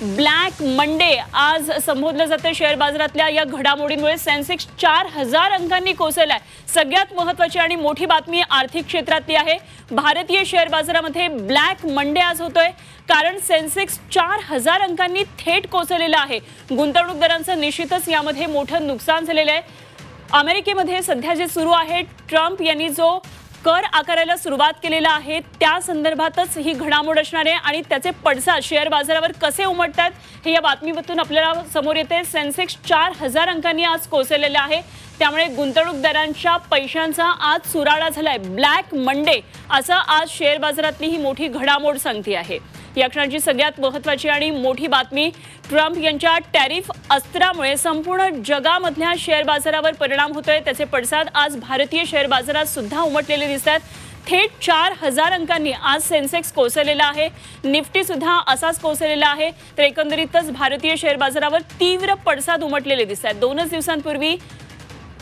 Black Monday आज संबोधलं जातं शेअर बाजारातल्या या घडामोडींमुळे सेन्सेक्स 4000 अंकांनी कोसळलाय। सगळ्यात महत्त्वाची आणि मोठी बातमी आर्थिक क्षेत्रातली आहे। भारतीय शेअर बाजारामध्ये ब्लॅक मंडे आज होतोय कारण सेन्सेक्स 4000 अंकांनी थेट कोसळलेला आहे। गुंतवणूकदारांचं निश्चितच यामध्ये मोठं नुकसान झालेलं आहे। अमेरिकेमध्ये सध्या जे सुरू आहे, ट्रम्प यांनी जो कर आकारायला सुरुवात केलेला आहे त्या संदर्भातच ही घडामोड असणार आहे आणि त्याचे पडसाद शेअर बाजारावर कसे उमटतात हे या बातमीतून आपल्याला समोर येते। सेन्सेक्स 4000 अंकांनी आज कोसळलेला आहे, त्यामुळे गुंतवणूकदारांच्या पैशांचा आज सुराडा झालाय। ब्लॅक मंडे असं आज शेअर बाजारातली ही मोठी घडामोड सांगते आहे। या क्षणाची सगळ्यात महत्त्वाची आणि मोठी बातमी, ट्रम्प यांच्या टॅरिफ अस्त्रामुळे संपूर्ण जगामधल्या शेअर बाजारावर परिणाम होतोय। त्याचे पडसाद आज भारतीय शेअर बाजारात सुद्धा उमटलेले दिसतात। थेट 4000 अंकांनी आज सेन्सेक्स कोसळलेला आहे, निफ्टी सुद्धा असाच कोसळलेला आहे। तर एकंदरीतच भारतीय शेअर बाजारावर तीव्र पडसाद उमटलेले दिसतात। 2 दिवसांपूर्वी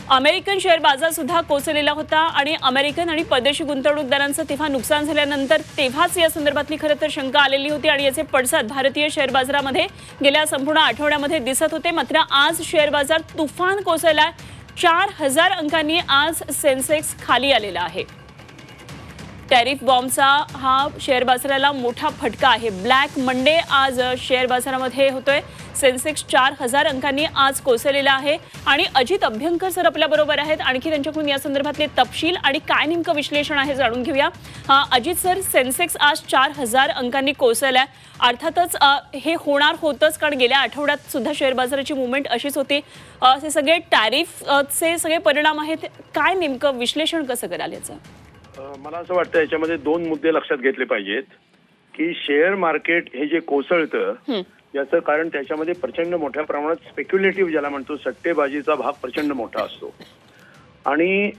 अमेरिकन शेअर बाजार सुद्धा कोसळलेला होता आणि अमेरिकन आणि परदेशी गुंतवणूकदारांचं तेव्हा नुकसान झाल्यानंतर तेव्हाच या संदर्भातली खरं तर शंका आलेली होती आणि याचे पडसाद भारतीय शेअर बाजारामध्ये गेल्या संपूर्ण आठवड्यामध्ये दिसत होते। मात्र आज शेअर बाजार तुफान कोसळला, 4000 अंकांनी आज सेन्सेक्स खाली आलेला आहे। टॅरिफ बॉम्बचा हा शेअर बाजाराला मोठा फटका आहे। ब्लॅक मंडे आज शेअर बाजारामध्ये होतोय। सेन्सेक्स 4000 अंकांनी आज कोसळलेला आहे आणि अजित अभ्यंकर सर आपल्या बरोबर आहेत। आणखी त्यांच्याकडून या संदर्भातले तपशील आणि काय नेमकं विश्लेषण आहे जाणून घेऊया। अजित सर, सेन्सेक्स आज 4000 अंकांनी कोसळलाय। अर्थातच हे होणार होतंच, कारण गेल्या आठवड्यात सुद्धा शेअर बाजाराची मूवमेंट अशीच होती। हे सगळे टॅरिफचे सगळे परिणाम आहेत, काय नेमकं विश्लेषण कसं कराल याचं? मला असं वाटतं याच्यामध्ये 2 मुद्दे लक्षात घेतले पाहिजेत की शेअर मार्केट हे जे कोसळतं याचं कारण त्याच्यामध्ये प्रचंड मोठ्या प्रमाणात स्पेक्युलेटिव्ह ज्याला म्हणतो सट्टेबाजीचा भाग प्रचंड मोठा असतो। आणि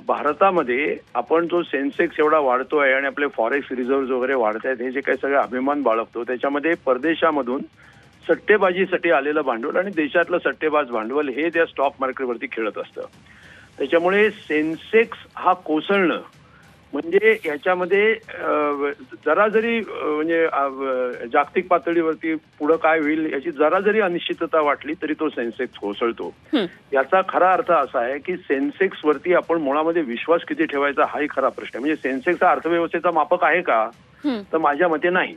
भारतामध्ये आपण जो सेन्सेक्स एवढा वाढतोय आणि आपले फॉरेक्स रिझर्व्ह वगैरे वाढत आहेत, हे जे काही सगळे अभिमान बाळगतो त्याच्यामध्ये परदेशामधून सट्टेबाजीसाठी आलेलं भांडवल आणि देशातलं सट्टेबाज भांडवल हे त्या स्टॉक मार्केटवरती खेळत असतं। त्याच्यामुळे सेन्सेक्स हा कोसळणं म्हणजे याच्यामध्ये जरा जरी म्हणजे जागतिक पातळीवरती पुढे काय होईल याची जरा जरी अनिश्चितता वाटली तरी तो सेन्सेक्स कोसळतो। याचा खरा अर्थ असा आहे की सेन्सेक्स वरती आपण मुळामध्ये विश्वास किती ठेवायचा हाही खरा प्रश्न आहे। म्हणजे सेन्सेक्स हा अर्थव्यवस्थेचा मापक आहे का, तर माझ्या मते नाही।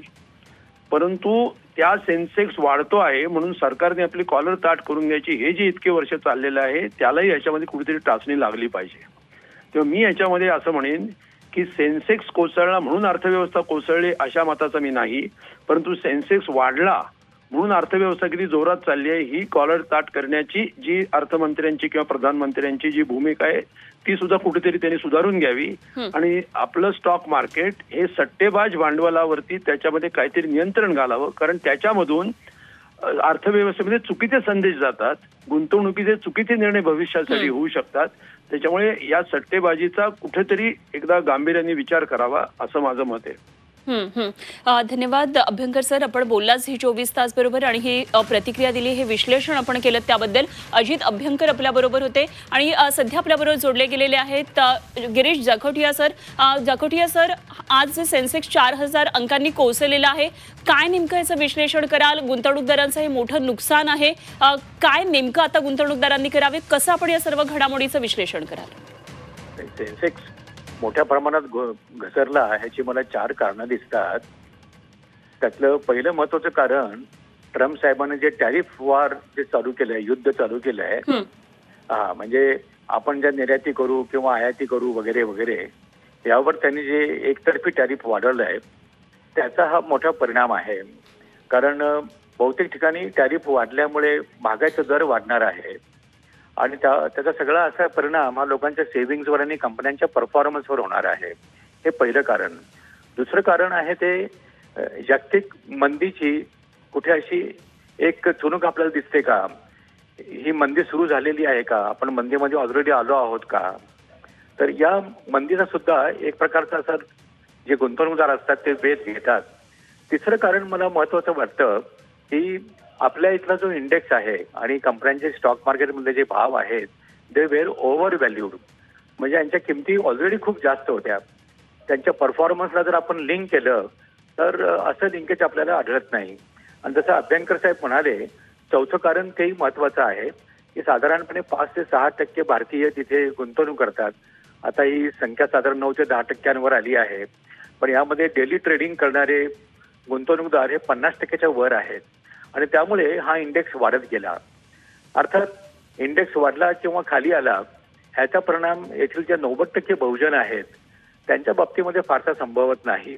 परंतु त्या सेन्सेक्स वाढतो आहे म्हणून सरकारने आपली कॉलर ताट करून घ्यायची हे जे इतके वर्ष चाललेलं आहे त्यालाही याच्यामध्ये कुठेतरी टाचणी लागली पाहिजे। तेव्हा मी याच्यामध्ये असं म्हणेन की सेन्सेक्स कोसळला म्हणून अर्थव्यवस्था कोसळली अशा मताचा मी नाही, परंतु सेन्सेक्स वाढला म्हणून अर्थव्यवस्था किती जोरात चालली आहे ही कॉलर ताट करण्याची जी अर्थमंत्र्यांची किंवा प्रधानमंत्र्यांची जी भूमिका आहे ती सुद्धा कुठेतरी त्यांनी सुधारून घ्यावी आणि आपलं स्टॉक मार्केट हे सट्टेबाज भांडवलावरती त्याच्यामध्ये काहीतरी नियंत्रण घालावं, कारण त्याच्यामधून अर्थव्यवस्थेमध्ये चुकीचे संदेश जातात, गुंतवणुकीचे चुकीचे निर्णय भविष्यासाठी होऊ शकतात। त्याच्यामुळे या सट्टेबाजीचा कुठेतरी एकदा गांभीर्याने विचार करावा असं माझं मत आहे। धन्यवाद अभ्यंकर सर, आपण बोललाच ही 24 तास बरोबर आणि ही प्रतिक्रिया दिली, हे विश्लेषण आपण केलं त्याबद्दल। अजित अभ्यंकर आपल्या बरोबर होते आणि सध्या आपल्या बरोबर जोडले गेलेले आहेत गिरीश जाखोटिया सर। जाखोटिया सर, आज जे सेन्सेक्स 4000 अंकांनी कोसळलेला आहे, काय नेमकं याचं विश्लेषण कराल? गुंतवणूकदारांचं हे मोठं नुकसान आहे, काय नेमकं आता गुंतवणूकदारांनी करावे, कसं आपण या सर्व घडामोडीचं विश्लेषण कराल? सेन्सेक्स मोठ्या प्रमाणात घसरला ह्याची मला 4 कारणं दिसतात। त्यातलं पहिलं महत्वाचं कारण ट्रम्प साहेबांनी जे टॅरिफ वॉर जे चालू केलंय, युद्ध चालू केलंय, म्हणजे आपण ज्या निर्याती करू किंवा आयाती करू वगैरे वगैरे यावर त्यांनी जे एकतर्फी टॅरिफ वाढवलंय त्याचा हा मोठा परिणाम आहे। कारण बहुतेक ठिकाणी टॅरिफ वाढल्यामुळे महागाईचा दर वाढणार आहे आणि त्याचा सगळा असा परिणाम हा लोकांच्या सेव्हिंग्सवर आणि कंपन्यांच्या परफॉर्मन्सवर होणार आहे। हे पहिलं कारण। दुसरं कारण आहे ते जागतिक मंदीची कुठे अशी एक चुणूक आपल्याला दिसते का, ही मंदी सुरू झालेली आहे का, आपण मंदीमध्ये ऑलरेडी आलो आहोत का, तर या मंदीचा सुद्धा एक प्रकारचा असा जे गुंतवणूकदार असतात ते वेध घेतात। तिसरं कारण मला महत्वाचं वाटतं की आपल्या इथला जो इंडेक्स आहे आणि कंपन्यांचे स्टॉक मार्केटमध्ये जे भाव आहेत दे वेर ओव्हर व्हॅल्यूड, म्हणजे यांच्या किमती ऑलरेडी खूप जास्त होत्या। त्यांच्या परफॉर्मन्सला जर आपण लिंक केलं तर असं लिंकेज आपल्याला आढळत नाही। आणि जसं अभ्यंकर साहेब म्हणाले, चौथं कारण तेही महत्वाचं आहे की साधारणपणे 5 ते 6% भारतीय तिथे गुंतवणूक करतात. आता ही संख्या साधारण 9 ते 10% आली आहे. पण यामध्ये डेली ट्रेडिंग करणारे गुंतवणूकदार हे 50%च्या वर आहेत आणि त्यामुळे हा इंडेक्स वाढत गेला. अर्थात इंडेक्स वाढला किंवा खाली आला ह्याचा परिणाम येथील जे 90% बहुजन आहेत त्यांच्या बाबतीमध्ये फारसा संभवत नाही.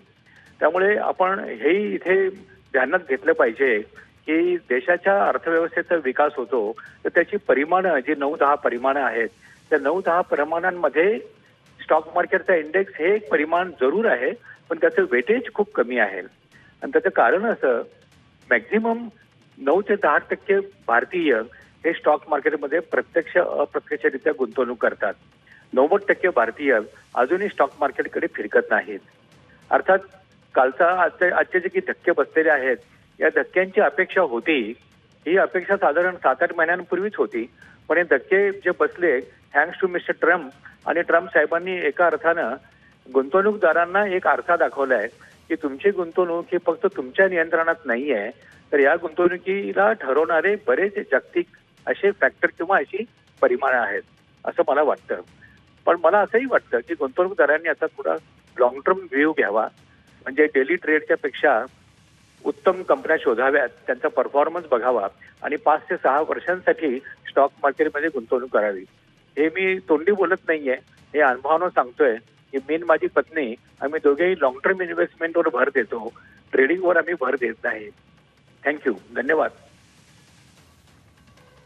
त्यामुळे आपण हेही इथे ध्यानात घेतलं पाहिजे की देशाच्या अर्थव्यवस्थेचा विकास होतो तर त्याची परिमाणं जी 9-10 परिमाणं आहेत त्या 9-10 परिमाणांमध्ये स्टॉक मार्केटचा इंडेक्स हे एक परिमाण जरूर आहे, पण त्याचं वेटेज खूप कमी आहे. आणि त्याचं कारण असं, मॅक्झिमम 9 ते 10% भारतीय हे स्टॉक मार्केटमध्ये प्रत्यक्ष अप्रत्यक्षरित्या गुंतवणूक करतात. 90% भारतीय अजूनही स्टॉक मार्केटकडे फिरकत नाहीत. अर्थात आजचे जे काही धक्के बसलेले आहेत या धक्क्यांची अपेक्षा होती, ही अपेक्षा साधारण 7-8 महिन्यांपूर्वीच होती. पण हे धक्के जे बसले थँक्स टू मिस्टर ट्रम्प आणि ट्रम्प साहेबांनी एका अर्थानं गुंतवणूकदारांना एक आरसा दाखवलाय की तुमची गुंतवणूक ही फक्त तुमच्या नियंत्रणात नाही आहे, तर या गुंतवणुकीला ठरवणारे बरेच जागतिक असे फॅक्टर किंवा अशी परिमाणं आहेत असं मला वाटतं. पण मला असंही वाटतं की गुंतवणूकदारांनी आता थोडा लॉंग टर्म व्ह्यू घ्यावा, म्हणजे डेली ट्रेडच्या पेक्षा उत्तम कंपन्या शोधाव्यात, त्यांचा परफॉर्मन्स बघावा आणि 5 ते 6 वर्षांसाठी स्टॉक मार्केटमध्ये गुंतवणूक करावी. हे मी तोंडी बोलत नाहीये, हे अनुभवानं सांगतोय की मी आणि माझी पत्नी आम्ही दोघेही लॉंग टर्म इन्व्हेस्टमेंटवर भर देतो, ट्रेडिंगवर आम्ही भर देत नाही. थँक्यू, धन्यवाद.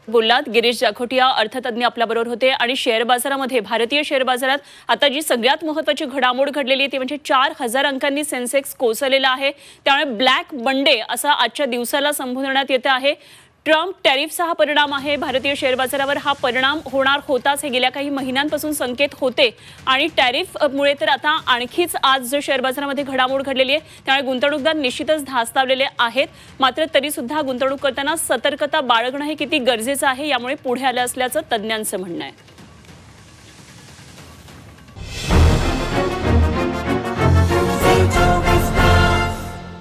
बोललात गिरीश जाखोटिया अर्थतज्ञ आपल्याबरोबर होते. आणि शेअर बाजारामध्ये, भारतीय शेअर बाजारात आता जी सगळ्यात महत्त्वाची घडामोड घडलेली आहे ती म्हणजे 4,000 अंकांनी सेन्सेक्स कोसळलेला आहे. त्यामुळे ब्लॅक मंडे असं आजच्या दिवसाला संबोधण्यात येतं आहे. ट्रम्प टॅरिफचा हा परिणाम आहे. भारतीय शेअर बाजारावर हा परिणाम होणार होताच, हे गेल्या काही महिन्यांपासून संकेत होते. आणि टॅरिफमुळे तर आता आणखीच आज जो शेअर बाजारामध्ये घडामोड घडलेली आहे त्यामुळे गुंतवणूकदार निश्चितच धास्तावलेले आहेत. मात्र तरी सुद्धा गुंतवणूक करताना सतर्कता बाळगणं हे किती गरजेचं आहे यामुळे पुढे आलं असल्याचं तज्ज्ञांचं म्हणणं आहे.